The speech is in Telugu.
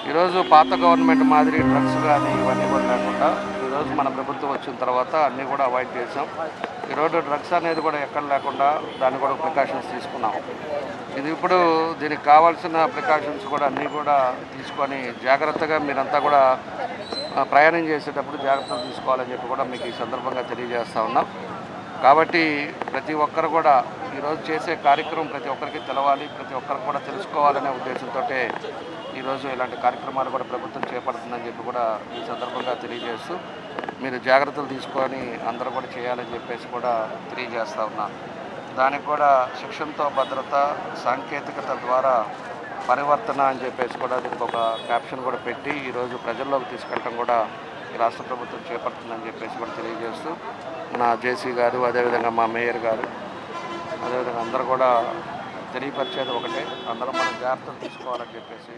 ఈరోజు పాత గవర్నమెంట్ మాదిరి డ్రగ్స్ కానీ ఇవన్నీ కూడా లేకుండా ఈరోజు మన ప్రభుత్వం వచ్చిన తర్వాత అన్నీ కూడా అవాయిడ్ చేసాం. ఈరోజు డ్రగ్స్ అనేది కూడా ఎక్కడ లేకుండా దాన్ని కూడా ప్రికాషన్స్ తీసుకున్నాం. ఇది ఇప్పుడు దీనికి కావాల్సిన ప్రికాషన్స్ కూడా అన్నీ కూడా తీసుకొని జాగ్రత్తగా మీరంతా కూడా ప్రయాణం చేసేటప్పుడు జాగ్రత్తలు తీసుకోవాలని చెప్పి కూడా మీకు ఈ సందర్భంగా తెలియజేస్తూ ఉన్నాం. కాబట్టి ప్రతి ఒక్కరు కూడా ఈరోజు చేసే కార్యక్రమం ప్రతి ఒక్కరికి తెలవాలి, ప్రతి ఒక్కరికి కూడా తెలుసుకోవాలనే ఉద్దేశంతో ఈరోజు ఇలాంటి కార్యక్రమాలు కూడా ప్రభుత్వం చేపడుతుందని చెప్పి కూడా ఈ సందర్భంగా తెలియజేస్తూ మీరు జాగ్రత్తలు తీసుకొని అందరూ కూడా చేయాలని చెప్పేసి కూడా తెలియజేస్తూ ఉన్నా. దానికి కూడా శిక్షణతో భద్రత, సాంకేతికత ద్వారా పరివర్తన అని చెప్పేసి కూడా దీనికి ఒక క్యాప్షన్ కూడా పెట్టి ఈరోజు ప్రజల్లోకి తీసుకెళ్ళడం కూడా ఈ రాష్ట్ర ప్రభుత్వం చేపడుతుందని చెప్పేసి కూడా తెలియజేస్తూ నా జేసీ గారు, అదేవిధంగా మా మేయర్ గారు, అదేవిధంగా అందరూ కూడా తెలియపరిచేది ఒకటే, అందరం మనం జాగ్రత్తలు తీసుకోవాలని చెప్పేసి